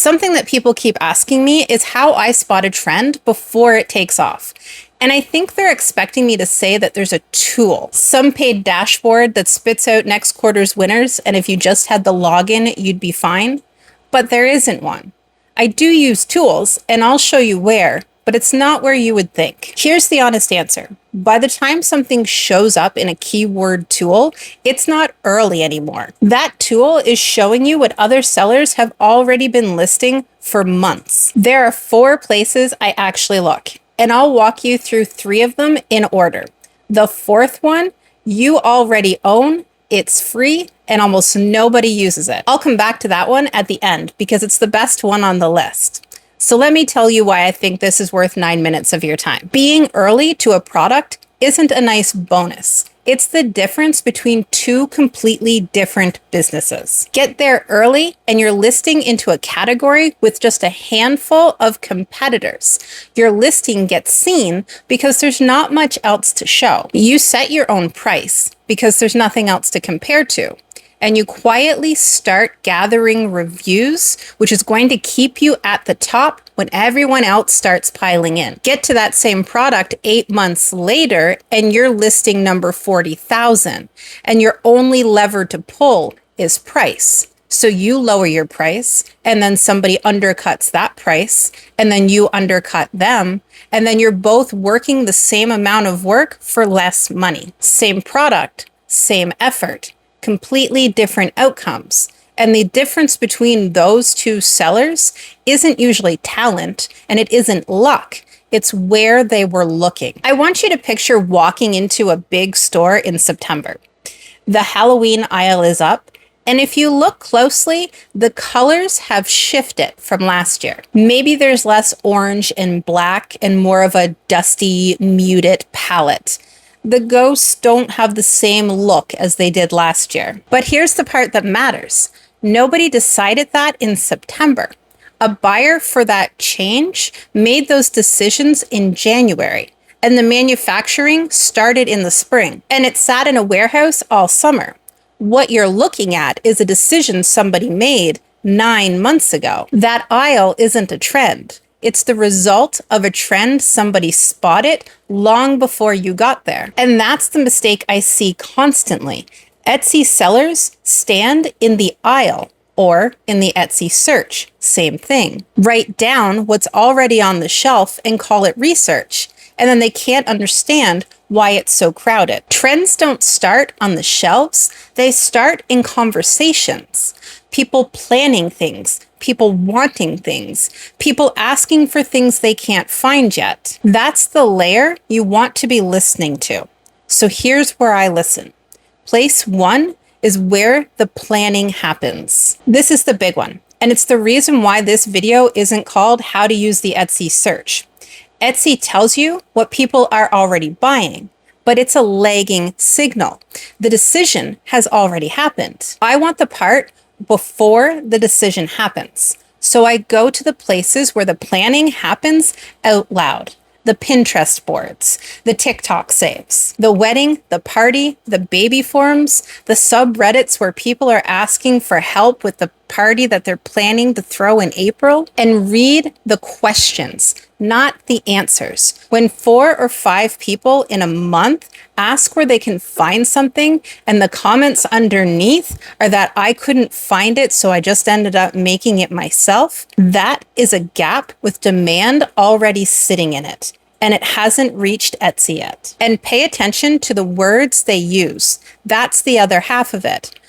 Something that people keep asking me is how I spot a trend before it takes off. And I think they're expecting me to say that there's a tool, some paid dashboard that spits out next quarter's winners, and if you just had the login, you'd be fine. But there isn't one. I do use tools, and I'll show you where, but it's not where you would think. Here's the honest answer. By the time something shows up in a keyword tool, it's not early anymore. That tool is showing you what other sellers have already been listing for months. There are 4 places I actually look, and I'll walk you through 3 of them in order. The 4th one, you already own, it's free, and almost nobody uses it. I'll come back to that one at the end because it's the best one on the list. So let me tell you why I think this is worth 9 minutes of your time. Being early to a product isn't a nice bonus. It's the difference between 2 completely different businesses. Get there early and you're listing into a category with just a handful of competitors. Your listing gets seen because there's not much else to show. You set your own price because there's nothing else to compare to. And you quietly start gathering reviews, which is going to keep you at the top when everyone else starts piling in. Get to that same product 8 months later, and you're listing number 40,000, and your only lever to pull is price. So you lower your price, and then somebody undercuts that price, and then you undercut them, and then you're both working the same amount of work for less money. Same product, same effort. Completely different outcomes. And the difference between those 2 sellers isn't usually talent, and it isn't luck. It's where they were looking. I want you to picture walking into a big store in September. The Halloween aisle is up, and if you look closely, the colors have shifted from last year. Maybe there's less orange and black and more of a dusty, muted palette. The ghosts don't have the same look as they did last year. But here's the part that matters. Nobody decided that in September. A buyer for that change made those decisions in January, and the manufacturing started in the spring, and it sat in a warehouse all summer. What you're looking at is a decision somebody made 9 months ago. That aisle isn't a trend. It's the result of a trend somebody spotted long before you got there. And that's the mistake I see constantly. Etsy sellers stand in the aisle or in the Etsy search. Same thing. Write down what's already on the shelf and call it research. And then they can't understand why it's so crowded. Trends don't start on the shelves. They start in conversations. People planning things, people wanting things, people asking for things they can't find yet. That's the layer you want to be listening to. So here's where I listen. Place 1 is where the planning happens. This is the big one, and it's the reason why this video isn't called How to Use the Etsy Search. Etsy tells you what people are already buying, but it's a lagging signal. The decision has already happened. I want the part before the decision happens. So I go to the places where the planning happens out loud. The Pinterest boards, the TikTok saves, the wedding, the party, the baby forums, the subreddits where people are asking for help with the party that they're planning to throw in April, and read the questions, not the answers. When 4 or 5 people in a month ask where they can find something, and the comments underneath are that I couldn't find it, so I just ended up making it myself, that is a gap with demand already sitting in it. And it hasn't reached Etsy yet. And pay attention to the words they use. That's the other half of it.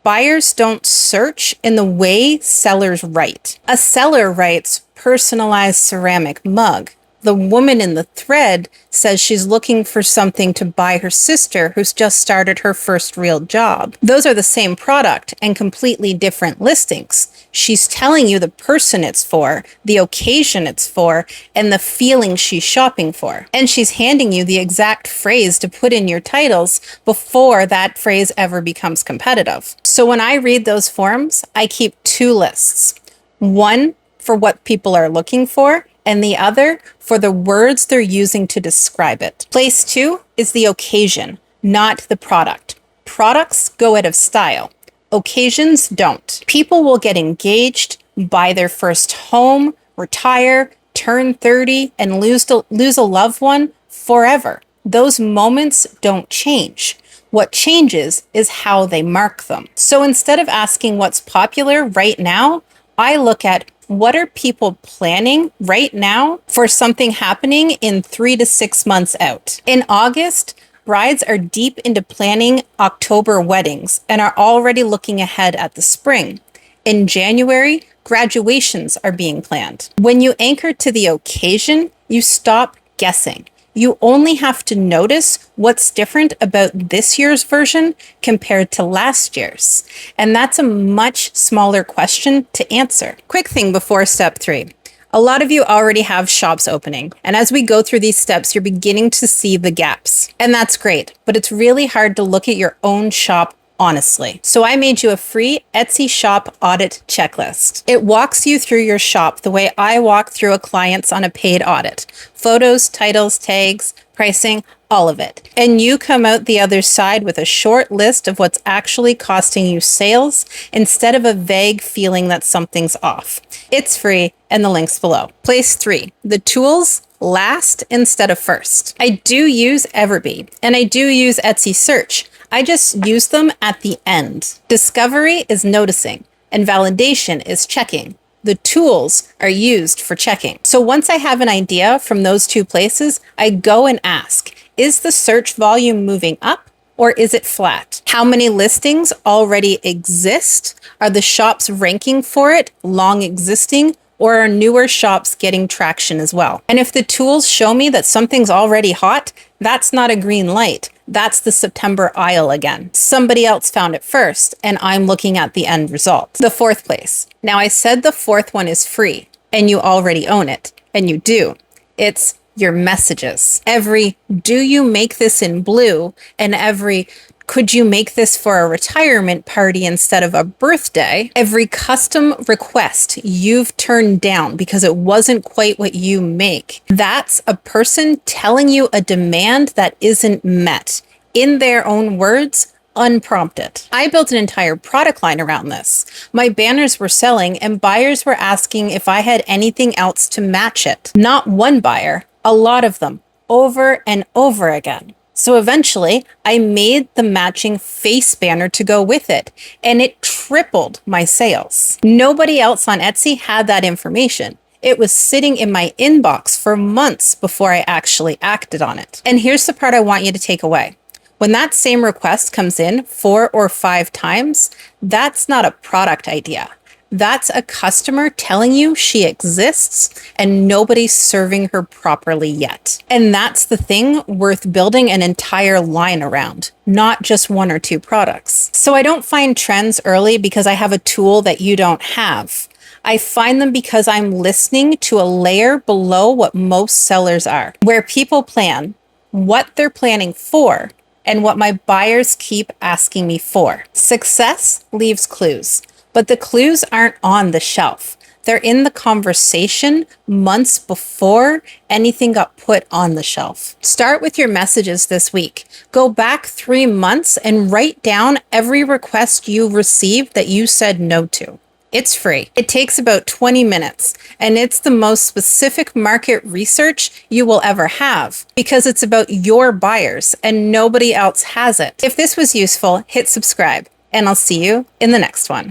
Buyers don't search in the way sellers write. A seller writes personalized ceramic mug. The woman in the thread says she's looking for something to buy her sister who's just started her first real job. Those are the same product and completely different listings. She's telling you the person it's for, the occasion it's for, and the feeling she's shopping for. And she's handing you the exact phrase to put in your titles before that phrase ever becomes competitive. So when I read those forms, I keep 2 lists. One for what people are looking for, and the other for the words they're using to describe it. Place 2 is the occasion, not the product. Products go out of style. Occasions don't. People will get engaged, buy their first home, retire, turn 30, and lose a loved one forever. Those moments don't change. What changes is how they mark them. So instead of asking what's popular right now, I look at what are people planning right now for something happening in 3 to 6 months out. In August, brides are deep into planning October weddings and are already looking ahead at the spring. In January, graduations are being planned. When you anchor to the occasion, you stop guessing. You only have to notice what's different about this year's version compared to last year's. And that's a much smaller question to answer. Quick thing before step 3. A lot of you already have shops opening, and as we go through these steps, you're beginning to see the gaps. And that's great, but it's really hard to look at your own shop honestly. So I made you a free Etsy shop audit checklist. It walks you through your shop the way I walk through a client's on a paid audit. Photos, titles, tags, pricing, all of it. And you come out the other side with a short list of what's actually costing you sales instead of a vague feeling that something's off. It's free and the link's below. Place 3, the tools last instead of first. I do use Everbee and I do use Etsy search. I just use them at the end. Discovery is noticing and validation is checking. The tools are used for checking. So once I have an idea from those two places, I go and ask, is the search volume moving up or is it flat? How many listings already exist? Are the shops ranking for it, long existing, or are newer shops getting traction as well? And if the tools show me that something's already hot, that's not a green light. That's the September aisle again. Somebody else found it first, and I'm looking at the end result. The 4th place. Now I said the 4th one is free, and you already own it, and you do. It's your messages. Every, do you make this in blue? And every, could you make this for a retirement party instead of a birthday? Every custom request you've turned down because it wasn't quite what you make. That's a person telling you a demand that isn't met. In their own words, unprompted. I built an entire product line around this. My banners were selling and buyers were asking if I had anything else to match it. Not one buyer, a lot of them, over and over again. So eventually, I made the matching face banner to go with it, and it tripled my sales. Nobody else on Etsy had that information. It was sitting in my inbox for months before I actually acted on it. And here's the part I want you to take away. When that same request comes in 4 or 5 times, that's not a product idea. That's a customer telling you she exists and nobody's serving her properly yet. And that's the thing worth building an entire line around, not just 1 or 2 products. So I don't find trends early because I have a tool that you don't have. I find them because I'm listening to a layer below what most sellers are, where people plan, what they're planning for, and what my buyers keep asking me for. Success leaves clues. But the clues aren't on the shelf. They're in the conversation months before anything got put on the shelf. Start with your messages this week. Go back 3 months and write down every request you received that you said no to. It's free. It takes about 20 minutes, and it's the most specific market research you will ever have because it's about your buyers and nobody else has it. If this was useful, hit subscribe, and I'll see you in the next one.